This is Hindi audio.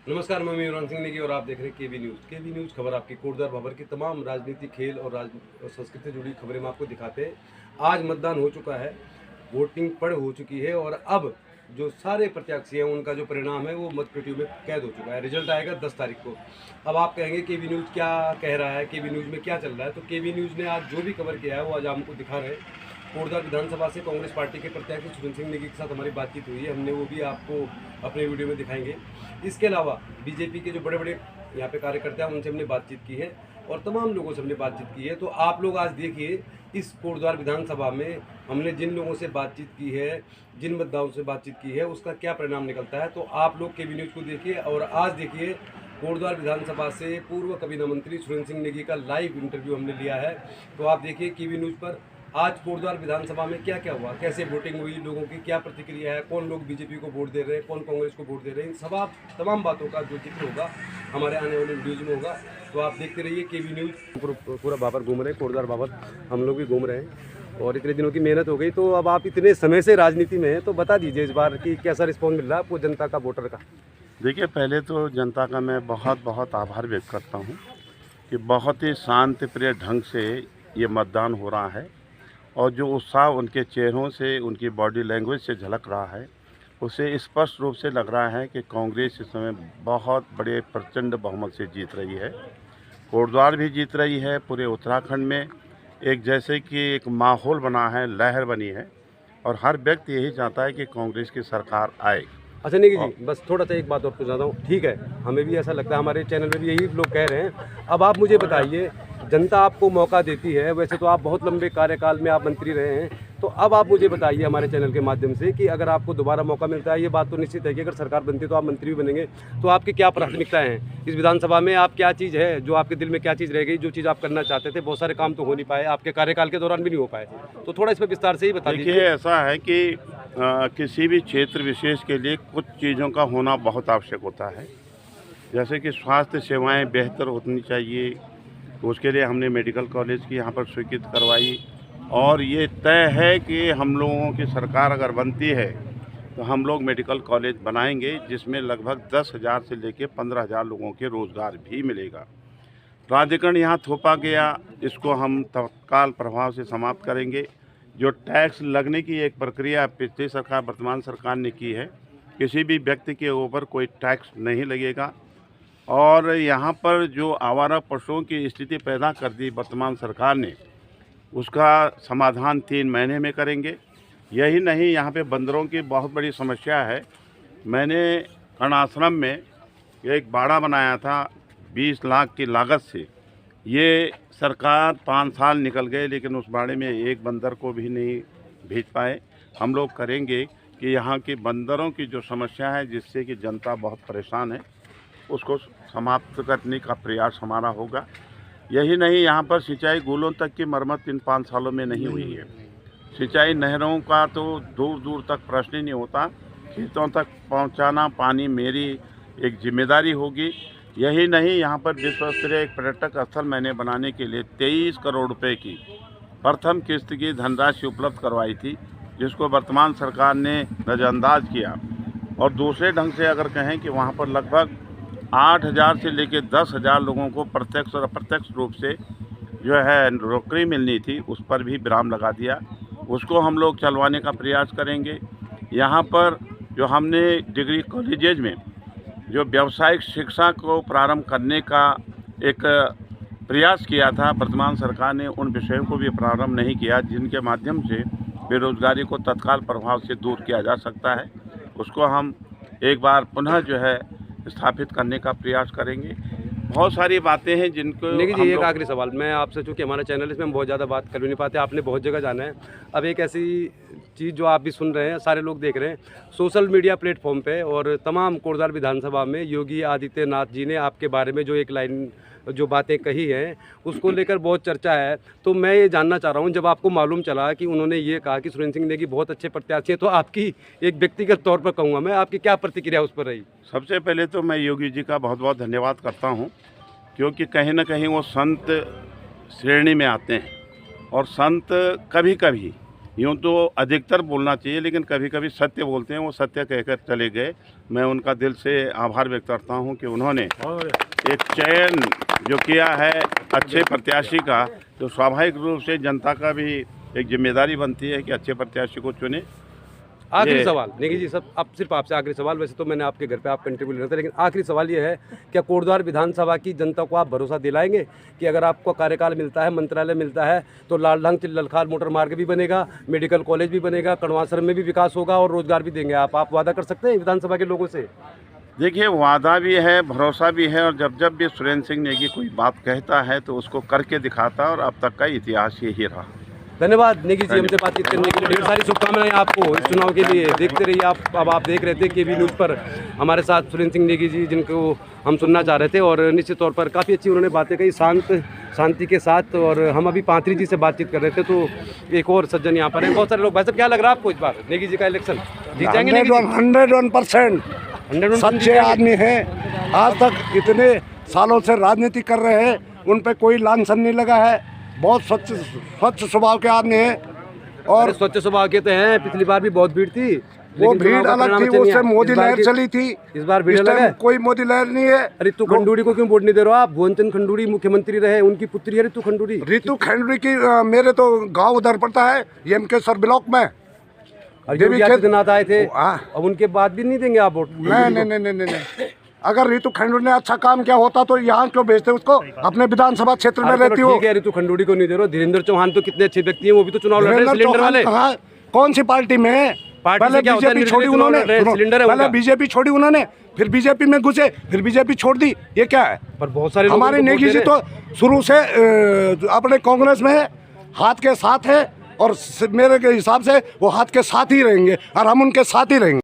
नमस्कार, मैं युवराज सिंह नेगी और आप देख रहे हैं केवी न्यूज़। केवी न्यूज़ खबर आपकी कोटद्वार भवर की तमाम राजनीति, खेल और संस्कृति से जुड़ी खबरें हम आपको दिखाते हैं। आज मतदान हो चुका है, वोटिंग पड़ हो चुकी है और अब जो सारे प्रत्याशी हैं उनका जो परिणाम है वो मतपेटियों में कैद हो चुका है। रिजल्ट आएगा 10 तारीख को। अब आप कहेंगे केवी न्यूज़ क्या कह रहा है, केवी न्यूज़ में क्या चल रहा है? तो केवी न्यूज़ ने आज जो भी कवर किया है वो आज आपको दिखा रहे हैं। कोटद्वार विधानसभा से कांग्रेस पार्टी के प्रत्याशी सुरेंद्र सिंह नेगी के साथ हमारी बातचीत हुई है, हमने वो भी आपको अपने वीडियो में दिखाएंगे। इसके अलावा बीजेपी के जो बड़े बड़े यहाँ पे कार्यकर्ता हैं उनसे हमने बातचीत की है और तमाम लोगों से हमने बातचीत की है। तो आप लोग आज देखिए इस कोटद्वार विधानसभा में हमने जिन लोगों से बातचीत की है, जिन मुद्दाओं से बातचीत की है, उसका क्या परिणाम निकलता है। तो आप लोग केवी न्यूज़ को देखिए और आज देखिए कोटद्वार विधानसभा से पूर्व कैबिनेट मंत्री सुरेंद्र सिंह नेगी का लाइव इंटरव्यू हमने लिया है। तो आप देखिए केवी न्यूज़ पर आज कोटद्वार विधानसभा में क्या क्या हुआ, कैसे वोटिंग हुई, लोगों की क्या प्रतिक्रिया है, कौन लोग बीजेपी को वोट दे रहे हैं, कौन कांग्रेस को वोट दे रहे हैं, इन सब तमाम बातों का जो जिक्र होगा हमारे आने वाले वीडियोज में होगा। तो आप देखते रहिए केवी न्यूज़। पूरा बाबर घूम रहे हैं, कोटद्वार बाबर हम लोग भी घूम रहे हैं और इतने दिनों की मेहनत हो गई। तो अब आप इतने समय से राजनीति में हैं तो बता दीजिए इस बार की कैसा रिस्पॉन्स मिल रहा है आपको जनता का, वोटर का? देखिए, पहले तो जनता का मैं बहुत बहुत आभार व्यक्त करता हूँ कि बहुत ही शांतिप्रिय ढंग से ये मतदान हो रहा है और जो उत्साह उनके चेहरों से, उनकी बॉडी लैंग्वेज से झलक रहा है, उससे स्पष्ट रूप से लग रहा है कि कांग्रेस इस समय बहुत बड़े प्रचंड बहुमत से जीत रही है। कोटद्वार भी जीत रही है। पूरे उत्तराखंड में एक जैसे कि एक माहौल बना है, लहर बनी है और हर व्यक्ति यही चाहता है कि कांग्रेस की सरकार आए। अच्छा नेगी जी, बस थोड़ा सा एक बात और पूछना चाहता हूँ। ठीक है, हमें भी ऐसा लगता है, हमारे चैनल में भी यही लोग कह रहे हैं। अब आप मुझे बताइए, जनता आपको मौका देती है, वैसे तो आप बहुत लंबे कार्यकाल में आप मंत्री रहे हैं, तो अब आप मुझे बताइए हमारे चैनल के माध्यम से कि अगर आपको दोबारा मौका मिलता है, ये बात तो निश्चित है कि अगर सरकार बनती है तो आप मंत्री भी बनेंगे, तो आपकी क्या प्राथमिकताएं हैं इस विधानसभा में? आप क्या चीज़ है जो आपके दिल में, क्या चीज़ रह गई जो चीज़ आप करना चाहते थे? बहुत सारे काम तो हो नहीं पाए, आपके कार्यकाल के दौरान भी नहीं हो पाए, तो थोड़ा इस पर विस्तार से ही बता देखिए, दीजिए। ऐसा है कि किसी भी क्षेत्र विशेष के लिए कुछ चीज़ों का होना बहुत आवश्यक होता है। जैसे कि स्वास्थ्य सेवाएं बेहतर होनी चाहिए, तो उसके लिए हमने मेडिकल कॉलेज की यहाँ पर स्वीकृत करवाई और ये तय है कि हम लोगों की सरकार अगर बनती है तो हम लोग मेडिकल कॉलेज बनाएंगे जिसमें लगभग 10,000 से लेकर 15,000 लोगों के रोज़गार भी मिलेगा। प्राधिकरण यहाँ थोपा गया, इसको हम तत्काल प्रभाव से समाप्त करेंगे। जो टैक्स लगने की एक प्रक्रिया पिछली सरकार, वर्तमान सरकार ने की है, किसी भी व्यक्ति के ऊपर कोई टैक्स नहीं लगेगा और यहाँ पर जो आवारा पशुओं की स्थिति पैदा कर दी वर्तमान सरकार ने, उसका समाधान 3 महीने में करेंगे। यही नहीं, यहाँ पे बंदरों की बहुत बड़ी समस्या है। मैंने कर्णाश्रम में एक बाड़ा बनाया था 20 लाख की लागत से। ये सरकार 5 साल निकल गए लेकिन उस बाड़े में एक बंदर को भी नहीं भेज पाए। हम लोग करेंगे कि यहाँ के बंदरों की जो समस्या है जिससे कि जनता बहुत परेशान है, उसको समाप्त करने का प्रयास हमारा होगा। यही नहीं, यहाँ पर सिंचाई गूलों तक की मरम्मत इन 5 सालों में नहीं हुई है। सिंचाई नहरों का तो दूर दूर तक प्रश्न ही नहीं होता, खेतों तक पहुँचाना पानी मेरी एक जिम्मेदारी होगी। यही नहीं, यहाँ पर विश्व स्तरीय एक पर्यटक स्थल मैंने बनाने के लिए 23 करोड़ रुपए की प्रथम किस्त की धनराशि उपलब्ध करवाई थी, जिसको वर्तमान सरकार ने नज़रअंदाज किया। और दूसरे ढंग से अगर कहें कि वहाँ पर लगभग 8,000 से लेकर 10,000 लोगों को प्रत्यक्ष और अप्रत्यक्ष रूप से जो है नौकरी मिलनी थी, उस पर भी विराम लगा दिया। उसको हम लोग चलवाने का प्रयास करेंगे। यहाँ पर जो हमने डिग्री कॉलेजेज में जो व्यावसायिक शिक्षा को प्रारंभ करने का एक प्रयास किया था, वर्तमान सरकार ने उन विषयों को भी प्रारंभ नहीं किया जिनके माध्यम से बेरोजगारी को तत्काल प्रभाव से दूर किया जा सकता है। उसको हम एक बार पुनः जो है स्थापित करने का प्रयास करेंगे। बहुत सारी बातें हैं जिनको लेकिन जी एक आखिरी सवाल मैं आपसे, चूँकि हमारा चैनल है इसमें हम बहुत ज़्यादा बात कर भी नहीं पाते, आपने बहुत जगह जाना है। अब एक ऐसी चीज़ जो आप भी सुन रहे हैं, सारे लोग देख रहे हैं सोशल मीडिया प्लेटफॉर्म पे और तमाम कोटद्वार विधानसभा में योगी आदित्यनाथ जी ने आपके बारे में जो एक लाइन जो बातें कही हैं उसको लेकर बहुत चर्चा है। तो मैं ये जानना चाह रहा हूँ, जब आपको मालूम चला कि उन्होंने ये कहा कि सुरेंद्र सिंह नेगी बहुत अच्छे प्रत्याशी हैं, तो आपकी एक व्यक्तिगत तौर पर कहूँगा मैं, आपकी क्या प्रतिक्रिया उस पर रही? सबसे पहले तो मैं योगी जी का बहुत बहुत धन्यवाद करता हूँ, क्योंकि कहीं ना कहीं वो संत श्रेणी में आते हैं और संत कभी कभी यूँ तो अधिकतर बोलना चाहिए, लेकिन कभी कभी सत्य बोलते हैं, वो सत्य कहकर चले गए। मैं उनका दिल से आभार व्यक्त करता हूं कि उन्होंने एक चयन जो किया है अच्छे प्रत्याशी का, तो स्वाभाविक रूप से जनता का भी एक जिम्मेदारी बनती है कि अच्छे प्रत्याशी को चुने। आखिरी सवाल नेगी जी, सब अब सिर्फ आपसे आखिरी सवाल, वैसे तो मैंने आपके घर पे आप कंट्रीब्यूट लेना था, लेकिन आखिरी सवाल ये है, क्या कोटद्वार विधानसभा की जनता को आप भरोसा दिलाएंगे कि अगर आपको कार्यकाल मिलता है, मंत्रालय मिलता है, तो लालढंग ललखार मोटर मार्ग भी बनेगा, मेडिकल कॉलेज भी बनेगा, कड़वासर में भी विकास होगा और रोजगार भी देंगे आप वादा कर सकते हैं विधानसभा के लोगों से? देखिए, वादा भी है, भरोसा भी है, और जब जब भी सुरेंद्र सिंह नेगी कोई बात कहता है तो उसको करके दिखाता है, और अब तक का इतिहास यही रहा। धन्यवाद नेगी जी, हमसे बातचीत करने के लिए। ढेर सारी शुभकामनाएं आपको इस चुनाव के लिए। देखते रहिए आप। अब आप देख रहे थे केवी न्यूज़ पर हमारे साथ सुरेंद्र सिंह नेगी जी, जिनको हम सुनना चाह रहे थे, और निश्चित तौर पर काफ़ी अच्छी उन्होंने बातें कही, शांति के साथ। और हम अभी पांत्री जी से बातचीत कर रहे थे, तो एक और सज्जन यहाँ पर हैं। बहुत सारे लोग। भाई साहब, क्या लग रहा है आपको इस बार नेगी जी का इलेक्शन जीत जाएंगे? 101% सच्चे आदमी है। आज तक इतने सालों से राजनीति कर रहे हैं, उन पे कोई लांछन नहीं लगा है। बहुत स्वच्छ स्वभाव के आदमी हैं। और स्वच्छ स्वभाव के तो हैं। पिछली बार भी बहुत भीड़ थी, वो भीड़ अलग थी, उससे मोदी लहर चली थी। इस बार भीड़ अलग है, कोई मोदी लहर नहीं है। रितु खंडूड़ी को क्यों वोट नहीं दे रहे हो आप? भुवनचंद खंडूड़ी मुख्यमंत्री रहे, उनकी पुत्री है रितु खंडूड़ी। रितु खंडूड़ी की मेरे तो गांव उधर पड़ता है, एमकेश्वर ब्लॉक में। योगी आदित्यनाथ आए थे, अब उनके बाद भी नहीं देंगे आप वोट? नहीं। अगर रितु खंडूड़ी ने अच्छा काम किया होता तो यहाँ क्यों भेजते उसको? अपने विधानसभा क्षेत्र में रहती हो। ठीक है, रितु खंडूड़ी को नहीं दे रहे हो। धीरेन्द्र चौहान तो कितने अच्छे व्यक्ति हैं, वो भी तो चुनाव लड़ रहे हैं सिलेंडर वाले। कौन सी पार्टी में है? पहले बीजेपी छोड़ी उन्होंने, पहले बीजेपी छोड़ी उन्होंने, फिर बीजेपी में घुसे, फिर बीजेपी छोड़ दी। ये क्या है? पर बहुत सारे हमारे नेगी जी तो शुरू से अपने कांग्रेस में है, हाथ के साथ है, और मेरे के हिसाब से वो हाथ के साथ ही रहेंगे और हम उनके साथ ही रहेंगे।